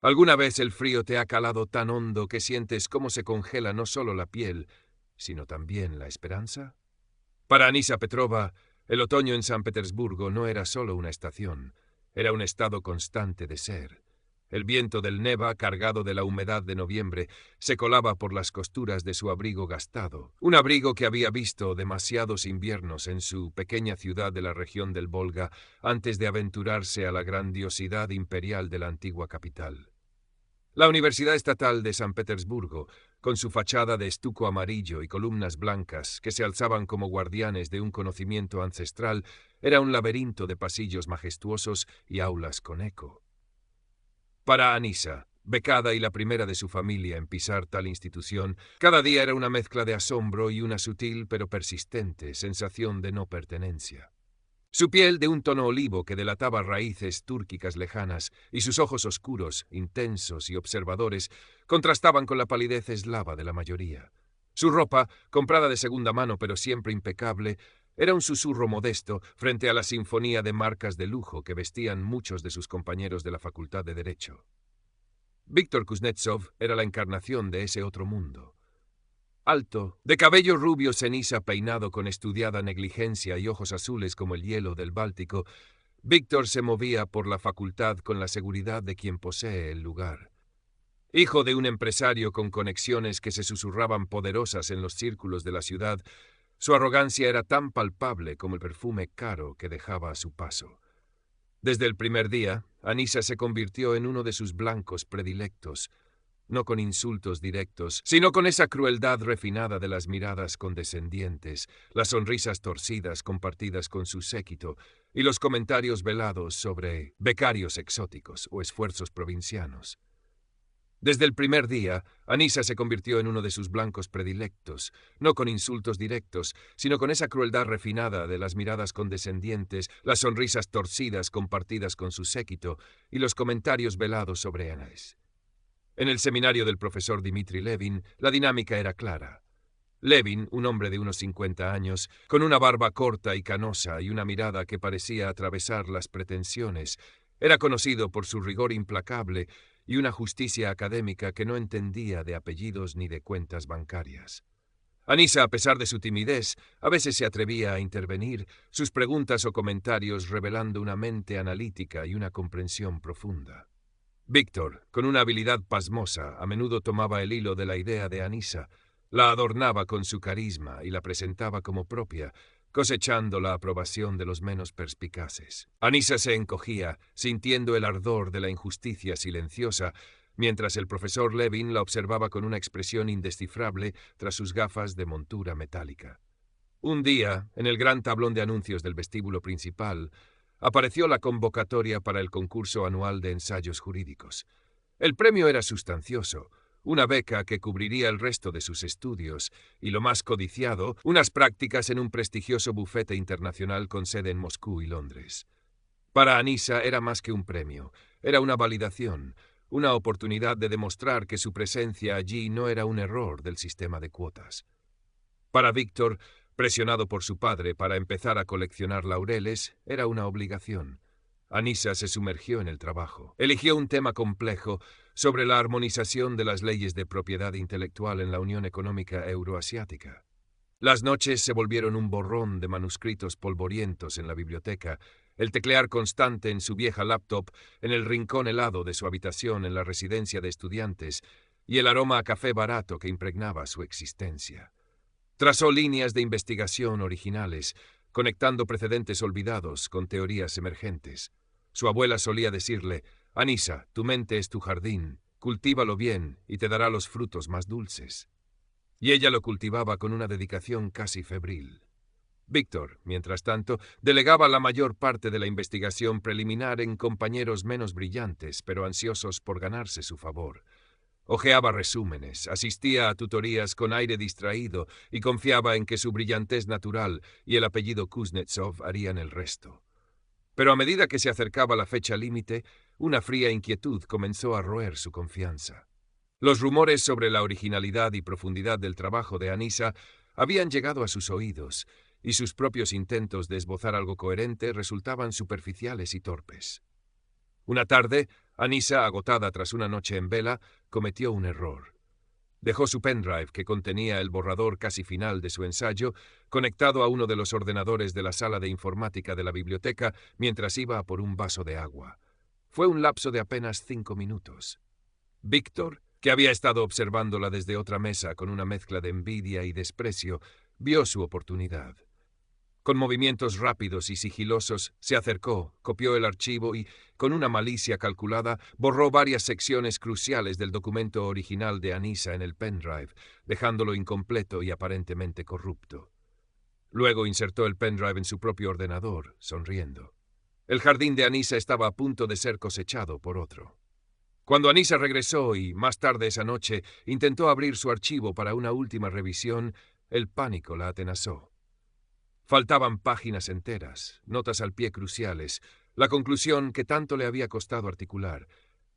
¿Alguna vez el frío te ha calado tan hondo que sientes cómo se congela no solo la piel, sino también la esperanza? Para Anisa Petrova, el otoño en San Petersburgo no era solo una estación, era un estado constante de ser. El viento del Neva, cargado de la humedad de noviembre, se colaba por las costuras de su abrigo gastado, un abrigo que había visto demasiados inviernos en su pequeña ciudad de la región del Volga antes de aventurarse a la grandiosidad imperial de la antigua capital. La Universidad Estatal de San Petersburgo, con su fachada de estuco amarillo y columnas blancas que se alzaban como guardianes de un conocimiento ancestral, era un laberinto de pasillos majestuosos y aulas con eco. Para Anisa, becada y la primera de su familia en pisar tal institución, cada día era una mezcla de asombro y una sutil pero persistente sensación de no pertenencia. Su piel de un tono olivo que delataba raíces túrquicas lejanas y sus ojos oscuros, intensos y observadores contrastaban con la palidez eslava de la mayoría. Su ropa, comprada de segunda mano pero siempre impecable, era un susurro modesto frente a la sinfonía de marcas de lujo que vestían muchos de sus compañeros de la Facultad de Derecho. Víctor Kuznetsov era la encarnación de ese otro mundo. Alto, de cabello rubio ceniza peinado con estudiada negligencia y ojos azules como el hielo del Báltico, Víctor se movía por la facultad con la seguridad de quien posee el lugar. Hijo de un empresario con conexiones que se susurraban poderosas en los círculos de la ciudad, su arrogancia era tan palpable como el perfume caro que dejaba a su paso. Desde el primer día, Anisa se convirtió en uno de sus blancos predilectos, no con insultos directos, sino con esa crueldad refinada de las miradas condescendientes, las sonrisas torcidas compartidas con su séquito y los comentarios velados sobre becarios exóticos o esfuerzos provincianos. Desde el primer día, Anisa se convirtió en uno de sus blancos predilectos, no con insultos directos, sino con esa crueldad refinada de las miradas condescendientes, las sonrisas torcidas compartidas con su séquito y los comentarios velados sobre Anais. En el seminario del profesor Dmitri Levin, la dinámica era clara. Levin, un hombre de unos 50 años, con una barba corta y canosa y una mirada que parecía atravesar las pretensiones, era conocido por su rigor implacable y una justicia académica que no entendía de apellidos ni de cuentas bancarias. Anisa, a pesar de su timidez, a veces se atrevía a intervenir, sus preguntas o comentarios revelando una mente analítica y una comprensión profunda. Víctor, con una habilidad pasmosa, a menudo tomaba el hilo de la idea de Anisa, la adornaba con su carisma y la presentaba como propia, cosechando la aprobación de los menos perspicaces. Anisa se encogía, sintiendo el ardor de la injusticia silenciosa, mientras el profesor Levin la observaba con una expresión indescifrable tras sus gafas de montura metálica. Un día, en el gran tablón de anuncios del vestíbulo principal, apareció la convocatoria para el concurso anual de ensayos jurídicos. El premio era sustancioso, una beca que cubriría el resto de sus estudios y, lo más codiciado, unas prácticas en un prestigioso bufete internacional con sede en Moscú y Londres. Para Anisa era más que un premio, era una validación, una oportunidad de demostrar que su presencia allí no era un error del sistema de cuotas. Para Víctor, presionado por su padre para empezar a coleccionar laureles, era una obligación. Anisa se sumergió en el trabajo. Eligió un tema complejo sobre la armonización de las leyes de propiedad intelectual en la Unión Económica Euroasiática. Las noches se volvieron un borrón de manuscritos polvorientos en la biblioteca, el teclear constante en su vieja laptop en el rincón helado de su habitación en la residencia de estudiantes y el aroma a café barato que impregnaba su existencia. Trazó líneas de investigación originales, conectando precedentes olvidados con teorías emergentes. Su abuela solía decirle: «Anisa, tu mente es tu jardín, cultívalo bien y te dará los frutos más dulces». Y ella lo cultivaba con una dedicación casi febril. Víctor, mientras tanto, delegaba la mayor parte de la investigación preliminar en compañeros menos brillantes, pero ansiosos por ganarse su favor. Hojeaba resúmenes, asistía a tutorías con aire distraído y confiaba en que su brillantez natural y el apellido Kuznetsov harían el resto. Pero a medida que se acercaba la fecha límite, una fría inquietud comenzó a roer su confianza. Los rumores sobre la originalidad y profundidad del trabajo de Anisa habían llegado a sus oídos, y sus propios intentos de esbozar algo coherente resultaban superficiales y torpes. Una tarde, Anissa, agotada tras una noche en vela, cometió un error. Dejó su pendrive, que contenía el borrador casi final de su ensayo, conectado a uno de los ordenadores de la sala de informática de la biblioteca mientras iba a por un vaso de agua. Fue un lapso de apenas 5 minutos. Víctor, que había estado observándola desde otra mesa con una mezcla de envidia y desprecio, vio su oportunidad. Con movimientos rápidos y sigilosos, se acercó, copió el archivo y, con una malicia calculada, borró varias secciones cruciales del documento original de Anissa en el pendrive, dejándolo incompleto y aparentemente corrupto. Luego insertó el pendrive en su propio ordenador, sonriendo. El jardín de Anissa estaba a punto de ser cosechado por otro. Cuando Anissa regresó y, más tarde esa noche, intentó abrir su archivo para una última revisión, el pánico la atenazó. Faltaban páginas enteras, notas al pie cruciales, la conclusión que tanto le había costado articular.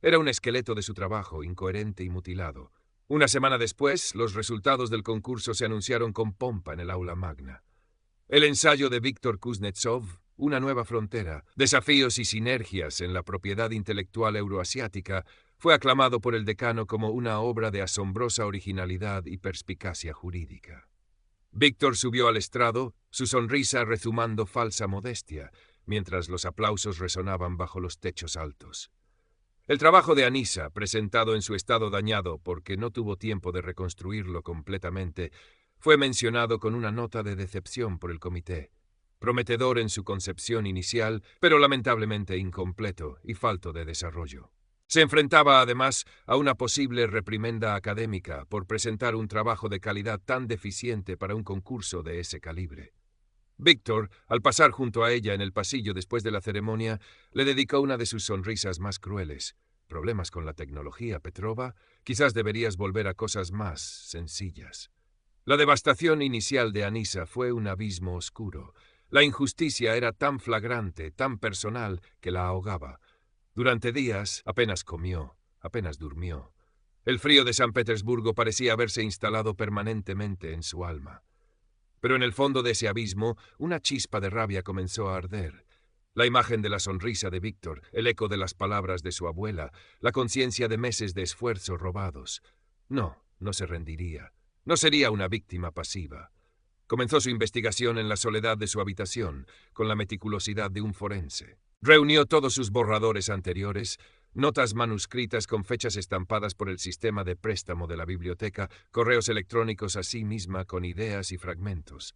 Era un esqueleto de su trabajo, incoherente y mutilado. Una semana después, los resultados del concurso se anunciaron con pompa en el aula magna. El ensayo de Víktor Kuznetsov, Una nueva frontera, desafíos y sinergias en la propiedad intelectual euroasiática, fue aclamado por el decano como una obra de asombrosa originalidad y perspicacia jurídica. Víctor subió al estrado, su sonrisa rezumando falsa modestia, mientras los aplausos resonaban bajo los techos altos. El trabajo de Anissa, presentado en su estado dañado porque no tuvo tiempo de reconstruirlo completamente, fue mencionado con una nota de decepción por el comité, prometedor en su concepción inicial, pero lamentablemente incompleto y falto de desarrollo. Se enfrentaba además a una posible reprimenda académica por presentar un trabajo de calidad tan deficiente para un concurso de ese calibre. Víctor, al pasar junto a ella en el pasillo después de la ceremonia, le dedicó una de sus sonrisas más crueles. ¿Problemas con la tecnología, Petrova? Quizás deberías volver a cosas más sencillas. La devastación inicial de Anissa fue un abismo oscuro. La injusticia era tan flagrante, tan personal, que la ahogaba. Durante días apenas comió, apenas durmió. El frío de San Petersburgo parecía haberse instalado permanentemente en su alma. Pero en el fondo de ese abismo, una chispa de rabia comenzó a arder. La imagen de la sonrisa de Víctor, el eco de las palabras de su abuela, la conciencia de meses de esfuerzo robados. No se rendiría. No sería una víctima pasiva. Comenzó su investigación en la soledad de su habitación, con la meticulosidad de un forense. Reunió todos sus borradores anteriores, notas manuscritas con fechas estampadas por el sistema de préstamo de la biblioteca, correos electrónicos a sí misma con ideas y fragmentos.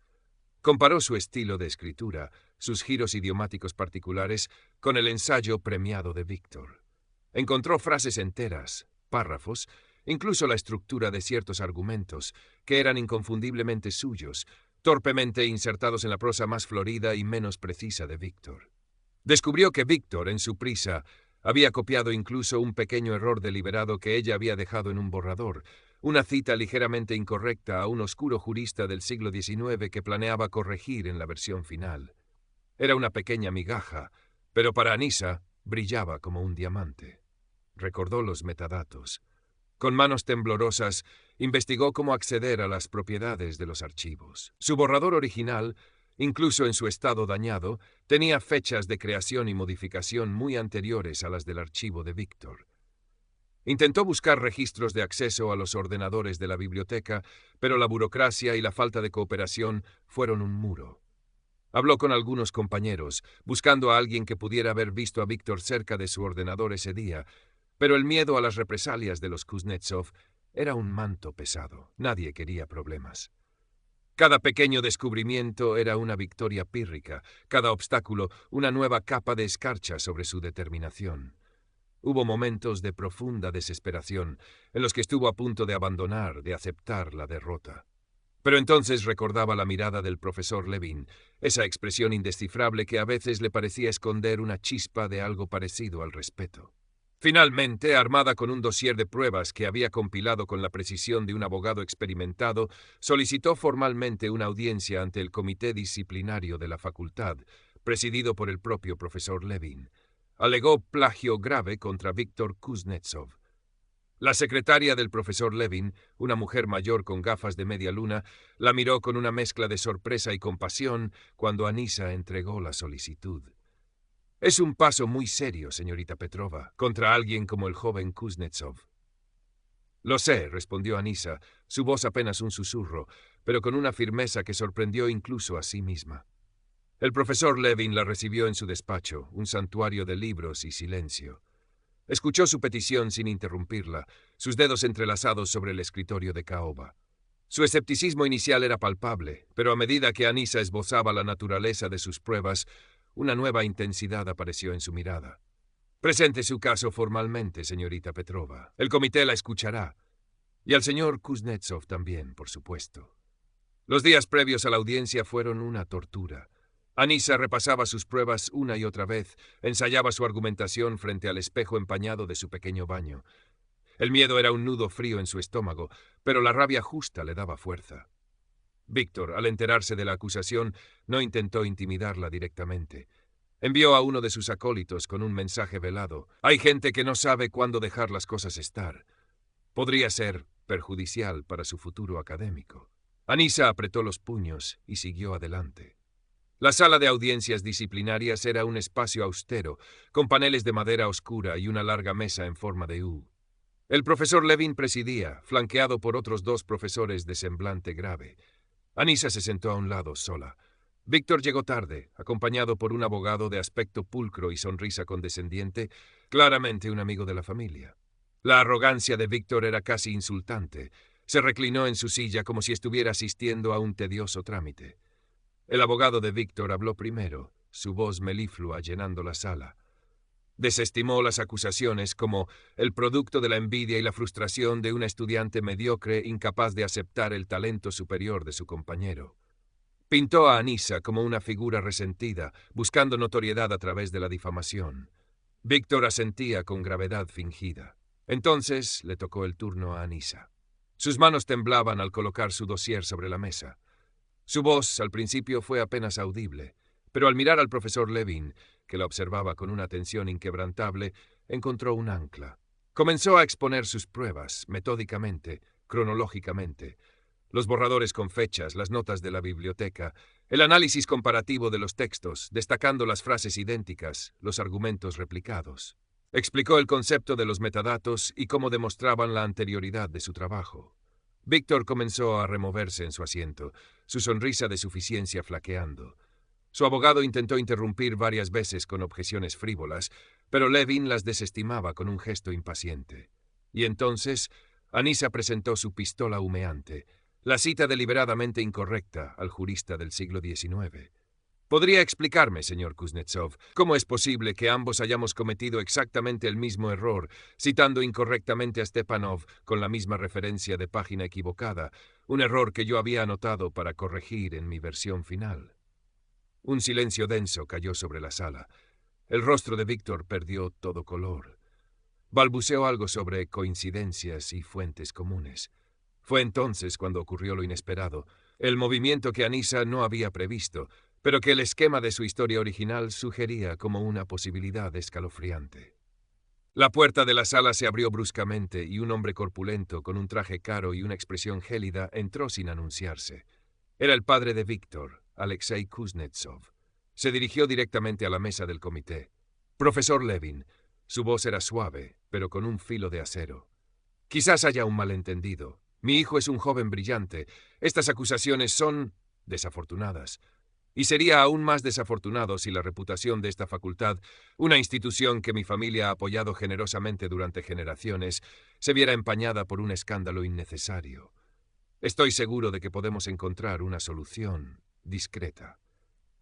Comparó su estilo de escritura, sus giros idiomáticos particulares, con el ensayo premiado de Víctor. Encontró frases enteras, párrafos, incluso la estructura de ciertos argumentos, que eran inconfundiblemente suyos, torpemente insertados en la prosa más florida y menos precisa de Víctor. Descubrió que Víctor, en su prisa, había copiado incluso un pequeño error deliberado que ella había dejado en un borrador, una cita ligeramente incorrecta a un oscuro jurista del siglo XIX que planeaba corregir en la versión final. Era una pequeña migaja, pero para Anissa brillaba como un diamante. Recordó los metadatos. Con manos temblorosas, investigó cómo acceder a las propiedades de los archivos. Su borrador original, incluso en su estado dañado, tenía fechas de creación y modificación muy anteriores a las del archivo de Víctor. Intentó buscar registros de acceso a los ordenadores de la biblioteca, pero la burocracia y la falta de cooperación fueron un muro. Habló con algunos compañeros, buscando a alguien que pudiera haber visto a Víctor cerca de su ordenador ese día, pero el miedo a las represalias de los Kuznetsov era un manto pesado. Nadie quería problemas. Cada pequeño descubrimiento era una victoria pírrica, cada obstáculo una nueva capa de escarcha sobre su determinación. Hubo momentos de profunda desesperación, en los que estuvo a punto de abandonar, de aceptar la derrota. Pero entonces recordaba la mirada del profesor Levin, esa expresión indescifrable que a veces le parecía esconder una chispa de algo parecido al respeto. Finalmente, armada con un dossier de pruebas que había compilado con la precisión de un abogado experimentado, solicitó formalmente una audiencia ante el comité disciplinario de la facultad, presidido por el propio profesor Levin. Alegó plagio grave contra Víktor Kuznetsov. La secretaria del profesor Levin, una mujer mayor con gafas de media luna, la miró con una mezcla de sorpresa y compasión cuando Anissa entregó la solicitud. Es un paso muy serio, señorita Petrova, contra alguien como el joven Kuznetsov. Lo sé, respondió Anisa, su voz apenas un susurro, pero con una firmeza que sorprendió incluso a sí misma. El profesor Levin la recibió en su despacho, un santuario de libros y silencio. Escuchó su petición sin interrumpirla, sus dedos entrelazados sobre el escritorio de caoba. Su escepticismo inicial era palpable, pero a medida que Anisa esbozaba la naturaleza de sus pruebas, una nueva intensidad apareció en su mirada. Presente su caso formalmente, señorita Petrova. El comité la escuchará. Y al señor Kuznetsov también, por supuesto. Los días previos a la audiencia fueron una tortura. Anisa repasaba sus pruebas una y otra vez, ensayaba su argumentación frente al espejo empañado de su pequeño baño. El miedo era un nudo frío en su estómago, pero la rabia justa le daba fuerza. Víctor, al enterarse de la acusación, no intentó intimidarla directamente. Envió a uno de sus acólitos con un mensaje velado. Hay gente que no sabe cuándo dejar las cosas estar. Podría ser perjudicial para su futuro académico. Anisa apretó los puños y siguió adelante. La sala de audiencias disciplinarias era un espacio austero, con paneles de madera oscura y una larga mesa en forma de U. El profesor Levin presidía, flanqueado por otros 2 profesores de semblante grave. Anisa se sentó a un lado, sola. Víctor llegó tarde, acompañado por un abogado de aspecto pulcro y sonrisa condescendiente, claramente un amigo de la familia. La arrogancia de Víctor era casi insultante. Se reclinó en su silla como si estuviera asistiendo a un tedioso trámite. El abogado de Víctor habló primero, su voz meliflua llenando la sala. Desestimó las acusaciones como el producto de la envidia y la frustración de un estudiante mediocre incapaz de aceptar el talento superior de su compañero. Pintó a Anisa como una figura resentida, buscando notoriedad a través de la difamación. Víctor asentía con gravedad fingida. Entonces le tocó el turno a Anisa. Sus manos temblaban al colocar su dossier sobre la mesa. Su voz al principio fue apenas audible, pero al mirar al profesor Levin, que la observaba con una atención inquebrantable, encontró un ancla. Comenzó a exponer sus pruebas, metódicamente, cronológicamente. Los borradores con fechas, las notas de la biblioteca, el análisis comparativo de los textos, destacando las frases idénticas, los argumentos replicados. Explicó el concepto de los metadatos y cómo demostraban la anterioridad de su trabajo. Víctor comenzó a removerse en su asiento, su sonrisa de suficiencia flaqueando. Su abogado intentó interrumpir varias veces con objeciones frívolas, pero Levin las desestimaba con un gesto impaciente. Y entonces, Anisa presentó su pistola humeante, la cita deliberadamente incorrecta al jurista del siglo XIX. ¿Podría explicarme, señor Kuznetsov, cómo es posible que ambos hayamos cometido exactamente el mismo error, citando incorrectamente a Stepanov con la misma referencia de página equivocada, un error que yo había anotado para corregir en mi versión final? Un silencio denso cayó sobre la sala. El rostro de Víctor perdió todo color. Balbuceó algo sobre coincidencias y fuentes comunes. Fue entonces cuando ocurrió lo inesperado, el movimiento que Anisa no había previsto, pero que el esquema de su historia original sugería como una posibilidad escalofriante. La puerta de la sala se abrió bruscamente y un hombre corpulento, con un traje caro y una expresión gélida, entró sin anunciarse. Era el padre de Víctor, Alexei Kuznetsov. Se dirigió directamente a la mesa del comité. Profesor Levin. Su voz era suave, pero con un filo de acero. Quizás haya un malentendido. Mi hijo es un joven brillante. Estas acusaciones son desafortunadas. Y sería aún más desafortunado si la reputación de esta facultad, una institución que mi familia ha apoyado generosamente durante generaciones, se viera empañada por un escándalo innecesario. Estoy seguro de que podemos encontrar una solución discreta.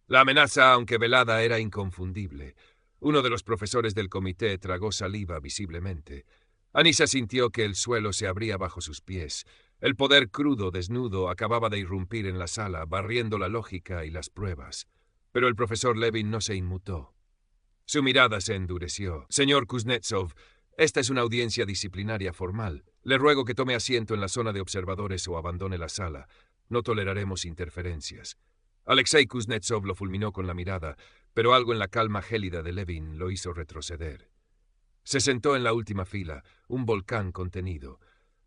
La amenaza, aunque velada, era inconfundible. Uno de los profesores del comité tragó saliva visiblemente. Anisa sintió que el suelo se abría bajo sus pies. El poder crudo, desnudo, acababa de irrumpir en la sala, barriendo la lógica y las pruebas. Pero el profesor Levin no se inmutó. Su mirada se endureció. Señor Kuznetsov, esta es una audiencia disciplinaria formal. Le ruego que tome asiento en la zona de observadores o abandone la sala. No toleraremos interferencias. Alexei Kuznetsov lo fulminó con la mirada, pero algo en la calma gélida de Levin lo hizo retroceder. Se sentó en la última fila, un volcán contenido.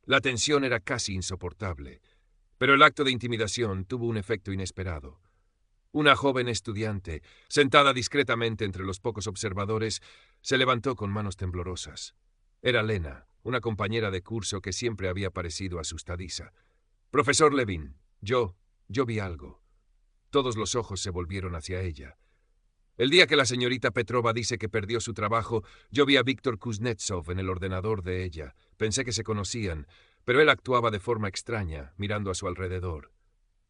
La tensión era casi insoportable, pero el acto de intimidación tuvo un efecto inesperado. Una joven estudiante, sentada discretamente entre los pocos observadores, se levantó con manos temblorosas. Era Lena, una compañera de curso que siempre había parecido asustadiza. «Profesor Levin, yo vi algo». Todos los ojos se volvieron hacia ella. «El día que la señorita Petrova dice que perdió su trabajo, yo vi a Víctor Kuznetsov en el ordenador de ella. Pensé que se conocían, pero él actuaba de forma extraña, mirando a su alrededor».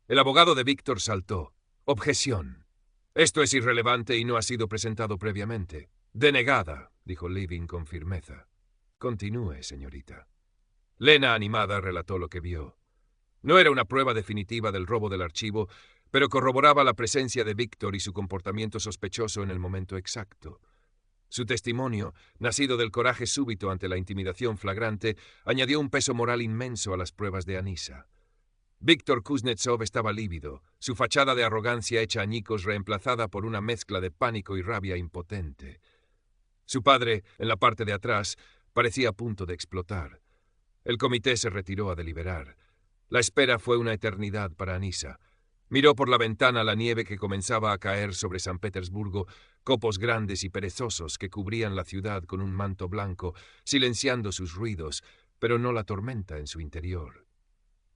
El abogado de Víctor saltó. «Objeción. Esto es irrelevante y no ha sido presentado previamente». «Denegada», dijo Levin con firmeza. «Continúe, señorita». Lena, animada, relató lo que vio. No era una prueba definitiva del robo del archivo, pero corroboraba la presencia de Víctor y su comportamiento sospechoso en el momento exacto. Su testimonio, nacido del coraje súbito ante la intimidación flagrante, añadió un peso moral inmenso a las pruebas de Anisa. Víctor Kuznetsov estaba lívido, su fachada de arrogancia hecha añicos reemplazada por una mezcla de pánico y rabia impotente. Su padre, en la parte de atrás, parecía a punto de explotar. El comité se retiró a deliberar. La espera fue una eternidad para Anisa. Miró por la ventana la nieve que comenzaba a caer sobre San Petersburgo, copos grandes y perezosos que cubrían la ciudad con un manto blanco, silenciando sus ruidos, pero no la tormenta en su interior.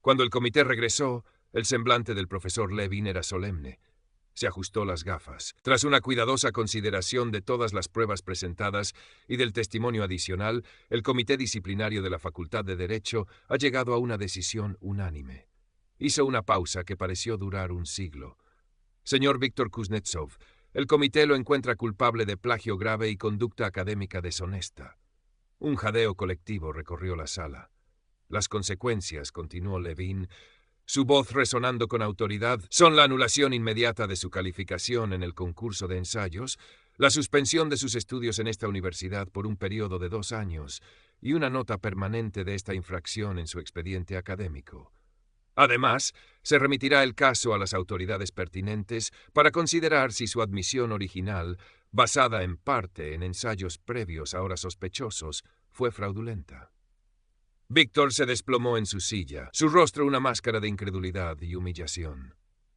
Cuando el comité regresó, el semblante del profesor Levin era solemne. Se ajustó las gafas. Tras una cuidadosa consideración de todas las pruebas presentadas y del testimonio adicional, el Comité Disciplinario de la Facultad de Derecho ha llegado a una decisión unánime. Hizo una pausa que pareció durar un siglo. Señor Víctor Kuznetsov, el comité lo encuentra culpable de plagio grave y conducta académica deshonesta. Un jadeo colectivo recorrió la sala. Las consecuencias, continuó Levin, su voz resonando con autoridad, son la anulación inmediata de su calificación en el concurso de ensayos, la suspensión de sus estudios en esta universidad por un periodo de 2 años y una nota permanente de esta infracción en su expediente académico. Además, se remitirá el caso a las autoridades pertinentes para considerar si su admisión original, basada en parte en ensayos previos ahora sospechosos, fue fraudulenta. Víctor se desplomó en su silla, su rostro una máscara de incredulidad y humillación.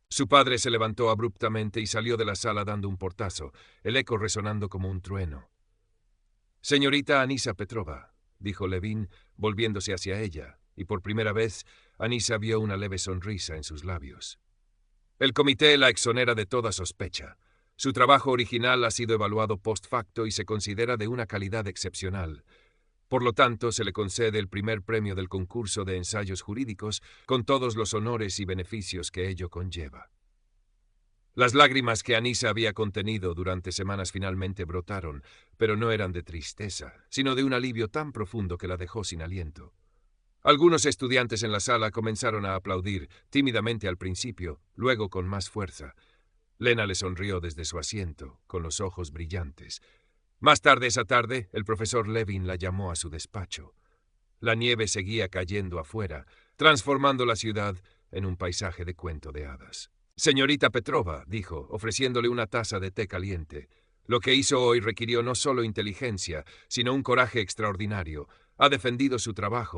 Su padre se levantó abruptamente y salió de la sala dando un portazo, el eco resonando como un trueno. «Señorita Anisa Petrova», dijo Levin, volviéndose hacia ella, y por primera vez Anisa vio una leve sonrisa en sus labios. «El comité la exonera de toda sospecha. Su trabajo original ha sido evaluado post facto y se considera de una calidad excepcional. Por lo tanto, se le concede el primer premio del concurso de ensayos jurídicos con todos los honores y beneficios que ello conlleva». Las lágrimas que Anisa había contenido durante semanas finalmente brotaron, pero no eran de tristeza, sino de un alivio tan profundo que la dejó sin aliento. Algunos estudiantes en la sala comenzaron a aplaudir, tímidamente al principio, luego con más fuerza. Lena le sonrió desde su asiento, con los ojos brillantes. Más tarde esa tarde, el profesor Levin la llamó a su despacho. La nieve seguía cayendo afuera, transformando la ciudad en un paisaje de cuento de hadas. «Señorita Petrova», dijo, ofreciéndole una taza de té caliente, «lo que hizo hoy requirió no solo inteligencia, sino un coraje extraordinario. Ha defendido su trabajo,